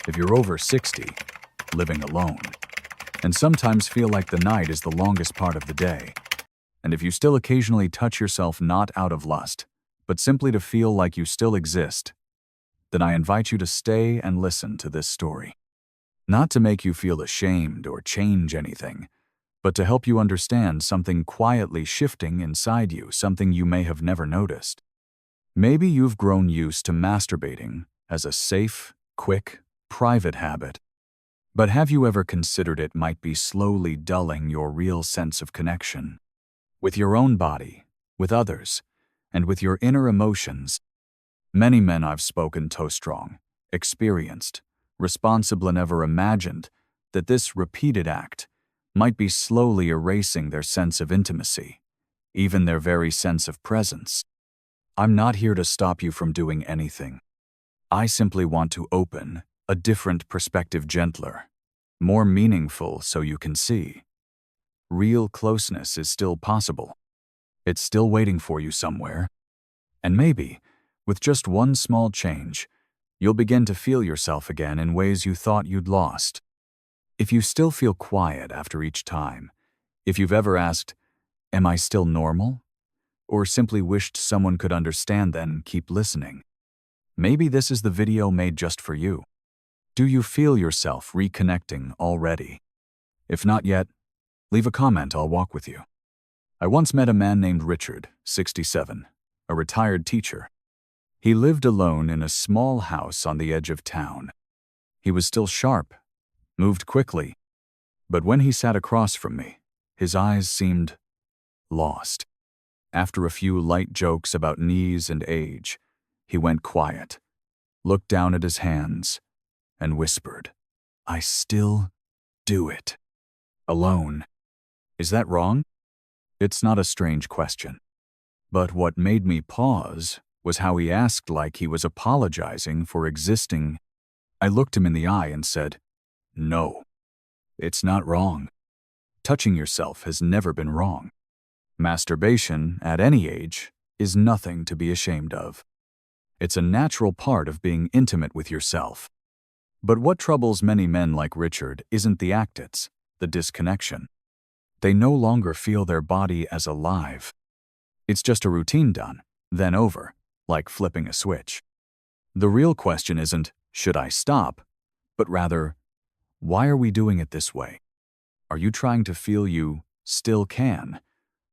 If you're over 60, living alone, and sometimes feel like the night is the longest part of the day, and if you still occasionally touch yourself not out of lust, but simply to feel like you still exist, then I invite you to stay and listen to this story. Not to make you feel ashamed or change anything, but to help you understand something quietly shifting inside you, something you may have never noticed. Maybe you've grown used to masturbating as a safe, quick, private habit. But have you ever considered it might be slowly dulling your real sense of connection? With your own body, with others, and with your inner emotions? Many men I've spoken to strong, experienced, responsible, and ever imagined that this repeated act might be slowly erasing their sense of intimacy, even their very sense of presence. I'm not here to stop you from doing anything. I simply want to open a different perspective, gentler, more meaningful, so you can see. Real closeness is still possible. It's still waiting for you somewhere. And maybe, with just one small change, you'll begin to feel yourself again in ways you thought you'd lost. If you still feel quiet after each time, if you've ever asked, "Am I still normal?" or simply wished someone could understand, then keep listening. Maybe this is the video made just for you. Do you feel yourself reconnecting already? If not yet, leave a comment, I'll walk with you. I once met a man named Richard, 67, a retired teacher. He lived alone in a small house on the edge of town. He was still sharp, moved quickly, but when he sat across from me, his eyes seemed lost. After a few light jokes about knees and age, he went quiet, looked down at his hands, and whispered, "I still do it. Alone. Is that wrong?" It's not a strange question. But what made me pause was how he asked like he was apologizing for existing. I looked him in the eye and said, "No, it's not wrong. Touching yourself has never been wrong. Masturbation, at any age, is nothing to be ashamed of. It's a natural part of being intimate with yourself." But what troubles many men like Richard isn't the act, it's the disconnection. They no longer feel their body as alive. It's just a routine done, then over, like flipping a switch. The real question isn't, should I stop? But rather, why are we doing it this way? Are you trying to feel you still can?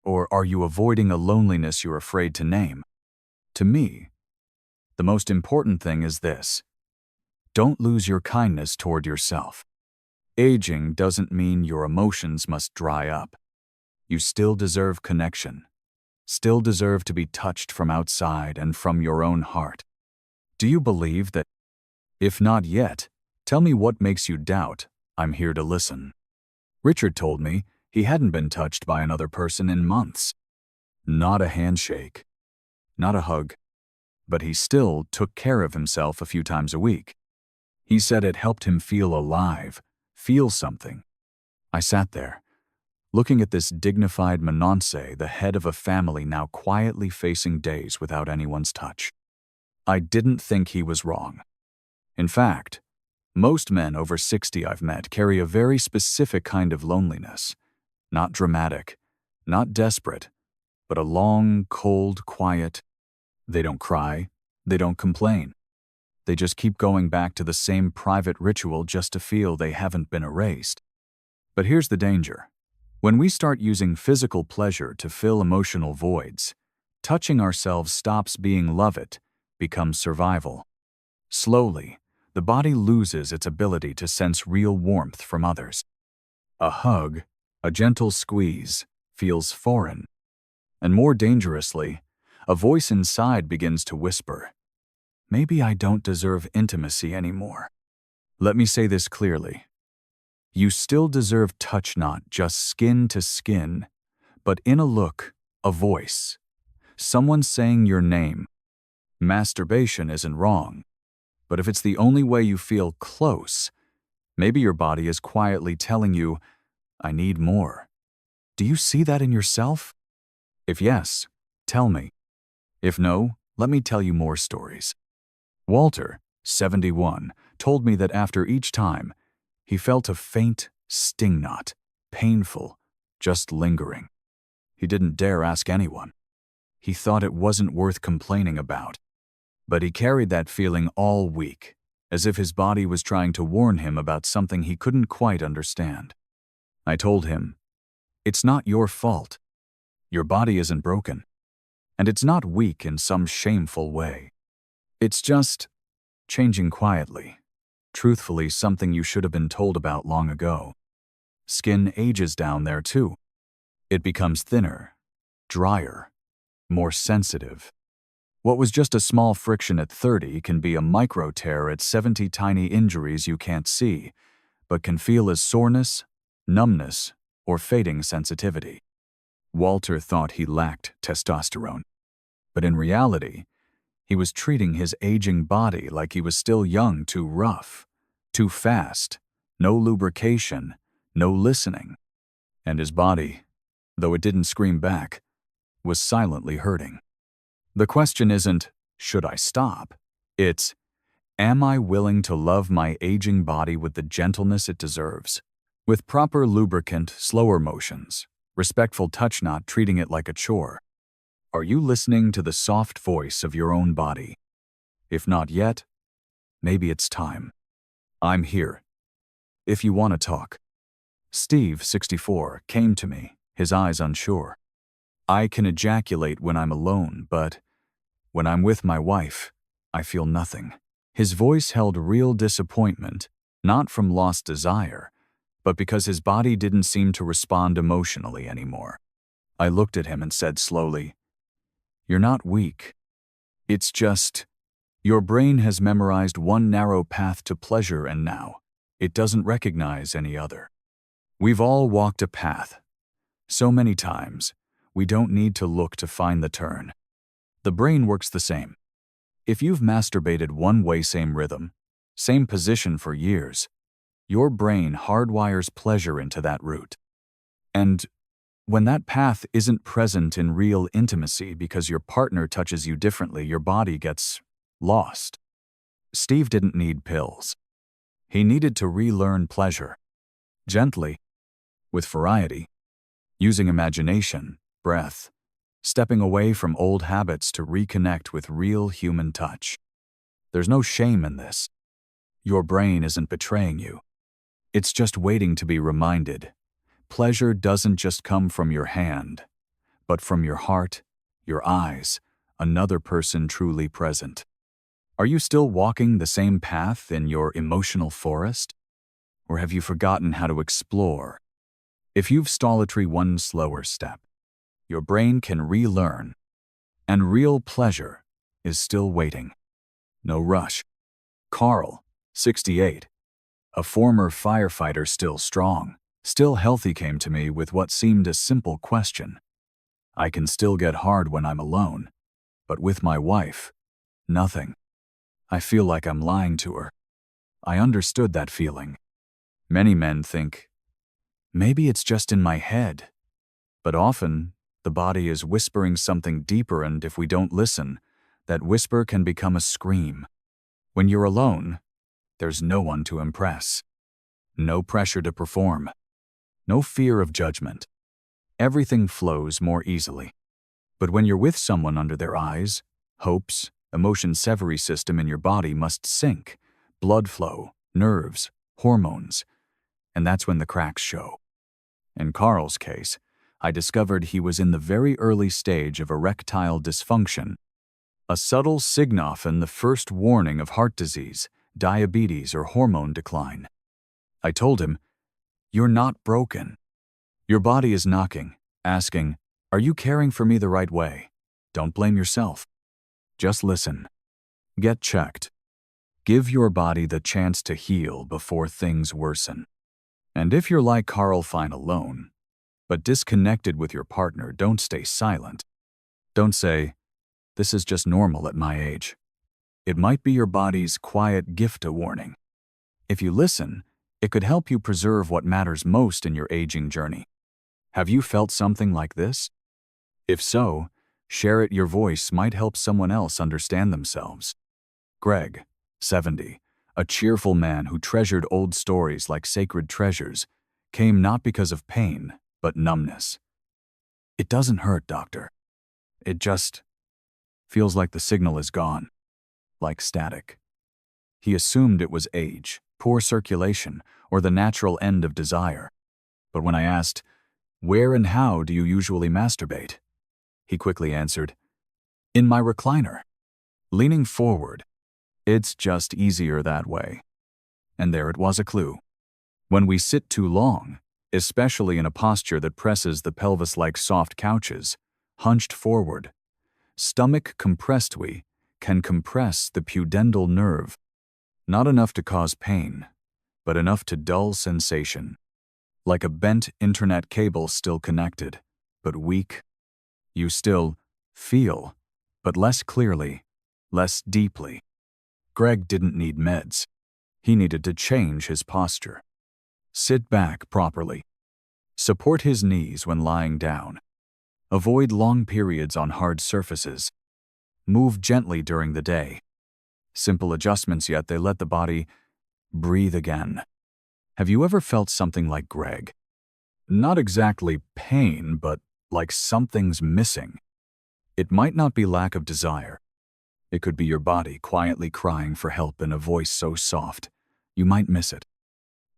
Or are you avoiding a loneliness you're afraid to name? To me, the most important thing is this: don't lose your kindness toward yourself. Aging doesn't mean your emotions must dry up. You still deserve connection, still deserve to be touched from outside and from your own heart. Do you believe that? If not yet, tell me what makes you doubt. I'm here to listen. Richard told me he hadn't been touched by another person in months. Not a handshake, not a hug, but he still took care of himself a few times a week. He said it helped him feel alive, feel something. I sat there, looking at this dignified Menonce, the head of a family now quietly facing days without anyone's touch. I didn't think he was wrong. In fact, most men over 60 I've met carry a very specific kind of loneliness. Not dramatic, not desperate, but a long, cold, quiet. They don't cry, they don't complain. They just keep going back to the same private ritual just to feel they haven't been erased. But here's the danger. When we start using physical pleasure to fill emotional voids, touching ourselves stops being love, it becomes survival. Slowly, the body loses its ability to sense real warmth from others. A hug, a gentle squeeze, feels foreign. And more dangerously, a voice inside begins to whisper, "Maybe I don't deserve intimacy anymore." Let me say this clearly. You still deserve touch, not just skin to skin, but in a look, a voice, someone saying your name. Masturbation isn't wrong, but if it's the only way you feel close, maybe your body is quietly telling you, "I need more." Do you see that in yourself? If yes, tell me. If no, let me tell you more stories. Walter, 71, told me that after each time, he felt a faint sting knot, painful, just lingering. He didn't dare ask anyone. He thought it wasn't worth complaining about. But he carried that feeling all week, as if his body was trying to warn him about something he couldn't quite understand. I told him, "It's not your fault. Your body isn't broken. And it's not weak in some shameful way. It's just changing quietly. Truthfully, something you should have been told about long ago. Skin ages down there too. It becomes thinner, drier, more sensitive. What was just a small friction at 30 can be a micro tear at 70, tiny injuries you can't see, but can feel as soreness, numbness, or fading sensitivity." Walter thought he lacked testosterone, but in reality, he was treating his aging body like he was still young, too rough, too fast, no lubrication, no listening. And his body, though it didn't scream back, was silently hurting. The question isn't, should I stop? It's, am I willing to love my aging body with the gentleness it deserves? With proper lubricant, slower motions, respectful touch, not treating it like a chore. Are you listening to the soft voice of your own body? If not yet, maybe it's time. I'm here, if you want to talk. Steve, 64, came to me, his eyes unsure. I can ejaculate when I'm alone, but when I'm with my wife, I feel nothing. His voice held real disappointment, not from lost desire, but because his body didn't seem to respond emotionally anymore. I looked at him and said slowly, "You're not weak. It's just, your brain has memorized one narrow path to pleasure and now it doesn't recognize any other. We've all walked a path. So many times, we don't need to look to find the turn. The brain works the same. If you've masturbated one way, same rhythm, same position for years, your brain hardwires pleasure into that route. And when that path isn't present in real intimacy because your partner touches you differently, your body gets lost." Steve didn't need pills. He needed to relearn pleasure. Gently, with variety, using imagination, breath, stepping away from old habits to reconnect with real human touch. There's no shame in this. Your brain isn't betraying you. It's just waiting to be reminded. Pleasure doesn't just come from your hand, but from your heart, your eyes, another person truly present. Are you still walking the same path in your emotional forest? Or have you forgotten how to explore? If you've stolatry one slower step, your brain can relearn, and real pleasure is still waiting. No rush. Carl, 68, a former firefighter still strong, still healthy, came to me with what seemed a simple question. I can still get hard when I'm alone, but with my wife, nothing. I feel like I'm lying to her. I understood that feeling. Many men think, maybe it's just in my head. But often, the body is whispering something deeper, and if we don't listen, that whisper can become a scream. When you're alone, there's no one to impress. No pressure to perform. No fear of judgment. Everything flows more easily. But when you're with someone, under their eyes, hopes, emotion severy system in your body must sync, blood flow, nerves, hormones, and that's when the cracks show. In Carl's case, I discovered he was in the very early stage of erectile dysfunction, a subtle signal, often the first warning of heart disease, diabetes, or hormone decline. I told him, "You're not broken. Your body is knocking, asking, are you caring for me the right way? Don't blame yourself. Just listen. Get checked. Give your body the chance to heal before things worsen. And if you're like Carl, fine alone, but disconnected with your partner, don't stay silent. Don't say, this is just normal at my age. It might be your body's quiet gift, a warning. If you listen, it could help you preserve what matters most in your aging journey. Have you felt something like this? If so, share it. Your voice might help someone else understand themselves." Greg, 70, A cheerful man who treasured old stories like sacred treasures came not because of pain, but numbness. "It doesn't hurt, doctor. It just feels like the signal is gone, like static." He assumed it was age, poor circulation, or the natural end of desire. But when I asked, "Where and how do you usually masturbate?" he quickly answered, "In my recliner." Leaning forward, "It's just easier that way." And there it was, a clue. When we sit too long, especially in a posture that presses the pelvis like soft couches, hunched forward, stomach compressed, we can compress the pudendal nerve, not enough to cause pain, but enough to dull sensation. Like a bent internet cable still connected, but weak. You still feel, but less clearly, less deeply. Greg didn't need meds. He needed to change his posture. Sit back properly. Support his knees when lying down. Avoid long periods on hard surfaces. Move gently during the day. Simple adjustments, yet they let the body breathe again. Have you ever felt something like Greg? Not exactly pain, but like something's missing. It might not be lack of desire. It could be your body quietly crying for help in a voice so soft, you might miss it.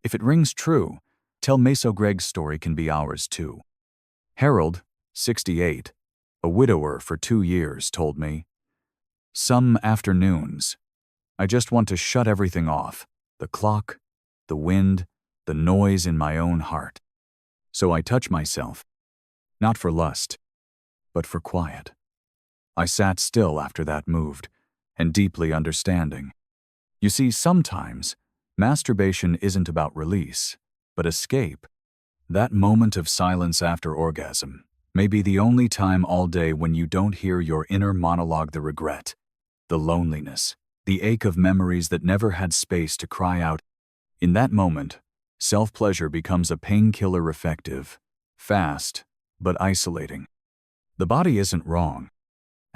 If it rings true, tell Meso Greg's story can be ours too. Harold, 68, a widower for 2 years, told me, "Some afternoons, I just want to shut everything off, the clock, the wind, the noise in my own heart. So I touch myself, not for lust, but for quiet." I sat still after that, moved, and deeply understanding. You see, sometimes masturbation isn't about release, but escape. That moment of silence after orgasm may be the only time all day when you don't hear your inner monologue, the regret, the loneliness, the ache of memories that never had space to cry out. In that moment, self-pleasure becomes a painkiller, effective, fast, but isolating. The body isn't wrong.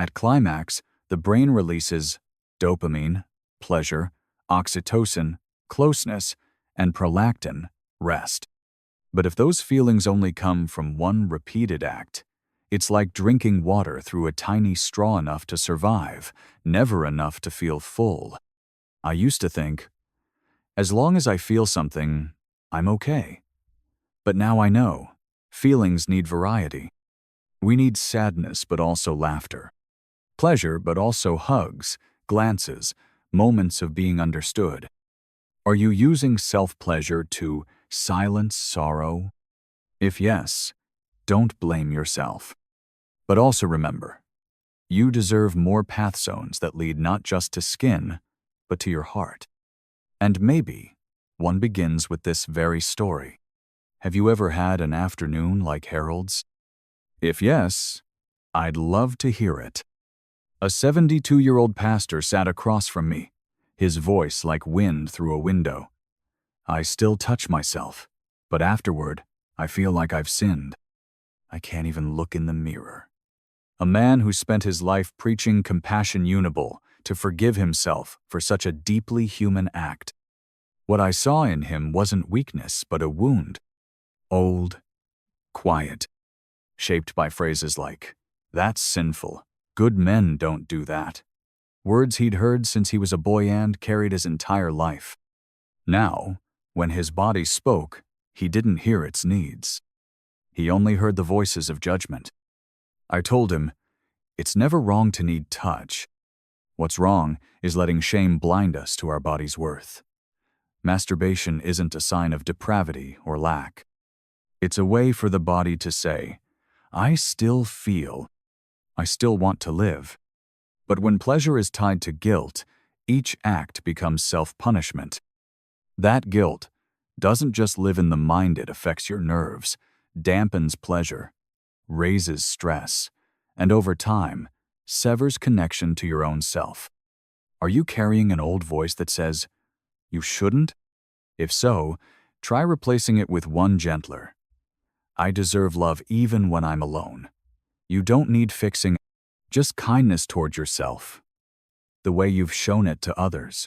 At climax, the brain releases dopamine, pleasure, oxytocin, closeness, and prolactin, rest. But if those feelings only come from one repeated act, it's like drinking water through a tiny straw, enough to survive, never enough to feel full. I used to think, as long as I feel something, I'm okay. But now I know, feelings need variety. We need sadness, but also laughter. Pleasure, but also hugs, glances, moments of being understood. Are you using self-pleasure to silence sorrow? If yes, don't blame yourself. But also remember, you deserve more path zones that lead not just to skin, but to your heart. And maybe one begins with this very story. Have you ever had an afternoon like Harold's? If yes, I'd love to hear it. A 72-year-old pastor sat across from me, his voice like wind through a window. "I still touch myself, but afterward, I feel like I've sinned. I can't even look in the mirror." A man who spent his life preaching compassion unable to forgive himself for such a deeply human act. What I saw in him wasn't weakness, but a wound. Old, quiet, shaped by phrases like, "That's sinful. Good men don't do that." Words he'd heard since he was a boy and carried his entire life. Now, when his body spoke, he didn't hear its needs. He only heard the voices of judgment. I told him, it's never wrong to need touch. What's wrong is letting shame blind us to our body's worth. Masturbation isn't a sign of depravity or lack. It's a way for the body to say, I still feel, I still want to live. But when pleasure is tied to guilt, each act becomes self-punishment. That guilt doesn't just live in the mind, it affects your nerves, dampens pleasure, raises stress, and over time, severs connection to your own self. Are you carrying an old voice that says, you shouldn't? If so, try replacing it with one gentler. I deserve love even when I'm alone. You don't need fixing, just kindness toward yourself, the way you've shown it to others.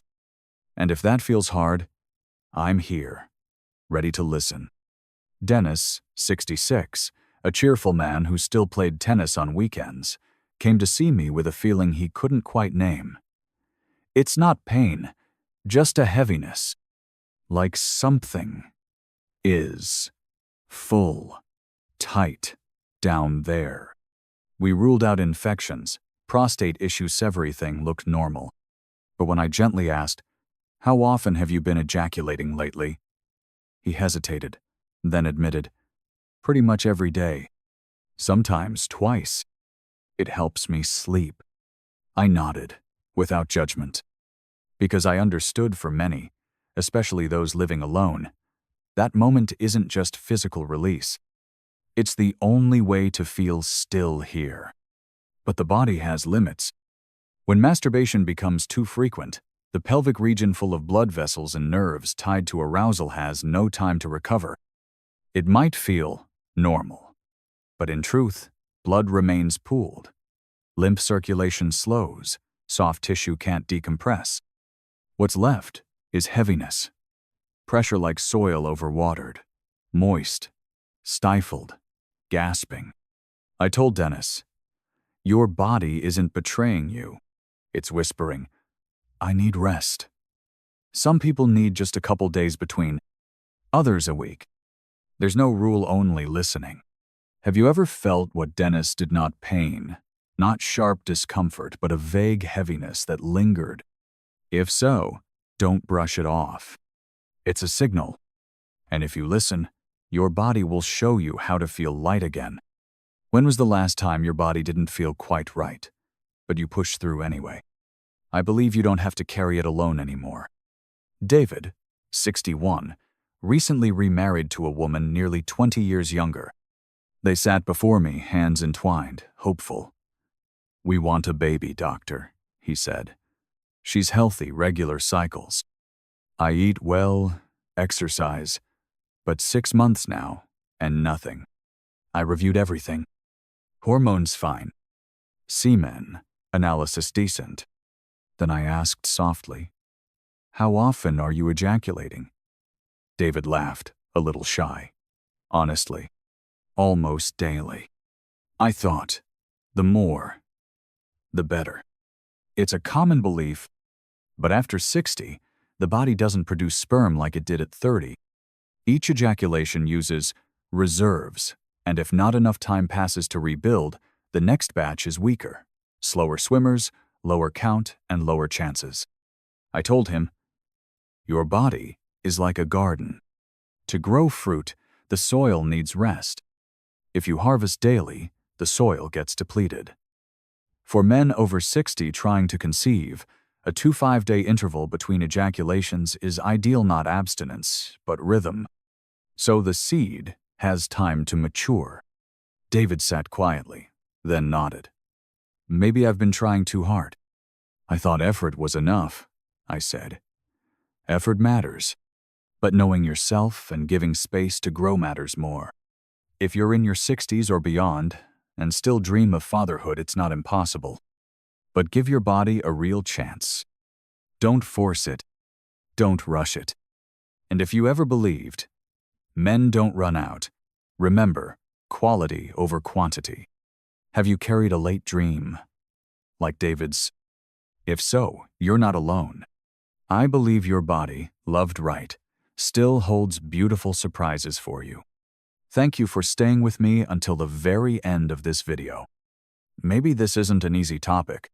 And if that feels hard, I'm here, ready to listen. Dennis, 66, a cheerful man who still played tennis on weekends, came to see me with a feeling he couldn't quite name. It's not pain, just a heaviness, like something is full, tight, down there. We ruled out infections. Prostate issues, everything looked normal. But when I gently asked, "How often have you been ejaculating lately?" he hesitated, then admitted, "Pretty much every day. Sometimes twice. It helps me sleep." I nodded, without judgment. Because I understood for many, especially those living alone, that moment isn't just physical release. It's the only way to feel still here. But the body has limits. When masturbation becomes too frequent, the pelvic region full of blood vessels and nerves tied to arousal has no time to recover. It might feel normal, but in truth, blood remains pooled. Lymph circulation slows, soft tissue can't decompress. What's left is heaviness. Pressure like soil overwatered, moist, stifled, gasping. I told Dennis, "Your body isn't betraying you. It's whispering, 'I need rest.' Some people need just a couple days between, others a week. There's no rule, only listening." Have you ever felt what Dennis did? Not pain, not sharp discomfort, but a vague heaviness that lingered? If so, don't brush it off. It's a signal. And if you listen, your body will show you how to feel light again. When was the last time your body didn't feel quite right, but you pushed through anyway? I believe you don't have to carry it alone anymore. David, 61, recently remarried to a woman nearly 20 years younger. They sat before me, hands entwined, hopeful. "We want a baby, doctor," he said. "She's healthy, regular cycles. I eat well, exercise, but 6 months now, and nothing. I reviewed everything. Hormones fine. Semen analysis decent." Then I asked softly, "How often are you ejaculating?" David laughed, a little shy. "Honestly, almost daily." I thought, the more, the better. It's a common belief, but after 60, the body doesn't produce sperm like it did at 30. Each ejaculation uses reserves, and if not enough time passes to rebuild, the next batch is weaker. Slower swimmers, lower count, and lower chances. I told him, "Your body is like a garden. To grow fruit, the soil needs rest. If you harvest daily, the soil gets depleted." For men over 60 trying to conceive, a 2-5-day interval between ejaculations is ideal, not abstinence, but rhythm. So the seed has time to mature. David sat quietly, then nodded. "Maybe I've been trying too hard." "I thought effort was enough," I said. "Effort matters, but knowing yourself and giving space to grow matters more. If you're in your 60s or beyond and still dream of fatherhood, it's not impossible. But give your body a real chance. Don't force it. Don't rush it. And if you ever believed, men don't run out, remember, quality over quantity. Have you carried a late dream, like David's? If so, you're not alone. I believe your body, loved right, still holds beautiful surprises for you. Thank you for staying with me until the very end of this video. Maybe this isn't an easy topic.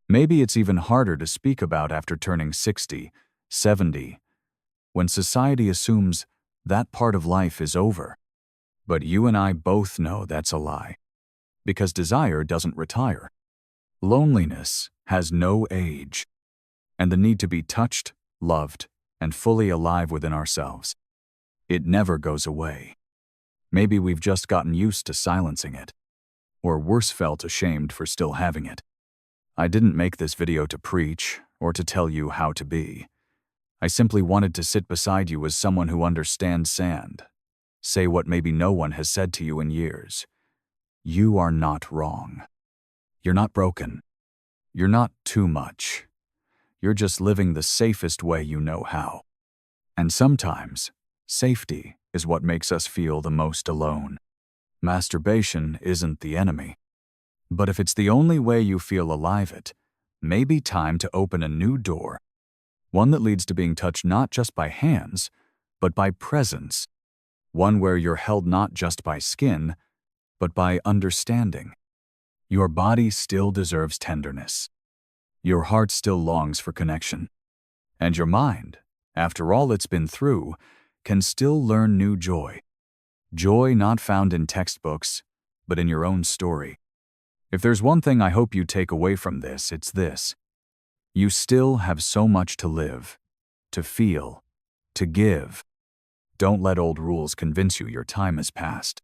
Maybe it's even harder to speak about after turning 60, 70, when society assumes that part of life is over. But you and I both know that's a lie, because desire doesn't retire. Loneliness has no age, and the need to be touched, loved, and fully alive within ourselves, it never goes away. Maybe we've just gotten used to silencing it, or worse, felt ashamed for still having it. I didn't make this video to preach or to tell you how to be. I simply wanted to sit beside you as someone who understands sand. Say what maybe no one has said to you in years. You are not wrong. You're not broken. You're not too much. You're just living the safest way you know how. And sometimes, safety is what makes us feel the most alone. Masturbation isn't the enemy. But if it's the only way you feel alive, it may be time to open a new door. One that leads to being touched not just by hands, but by presence. One where you're held not just by skin, but by understanding. Your body still deserves tenderness. Your heart still longs for connection. And your mind, after all it's been through, can still learn new joy. Joy not found in textbooks, but in your own story. If there's one thing I hope you take away from this, it's this. You still have so much to live, to feel, to give. Don't let old rules convince you your time has passed.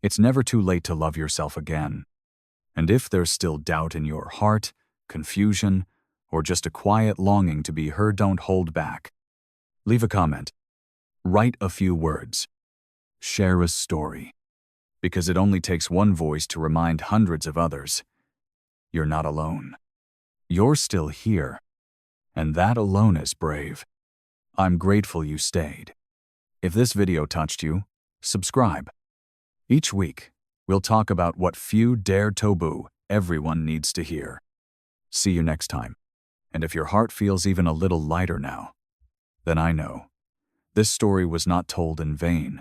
It's never too late to love yourself again. And if there's still doubt in your heart, confusion, or just a quiet longing to be heard, don't hold back. Leave a comment. Write a few words. Share a story. Because it only takes one voice to remind hundreds of others. You're not alone. You're still here. And that alone is brave. I'm grateful you stayed. If this video touched you, subscribe. Each week, we'll talk about what few dare taboo everyone needs to hear. See you next time. And if your heart feels even a little lighter now, then I know this story was not told in vain.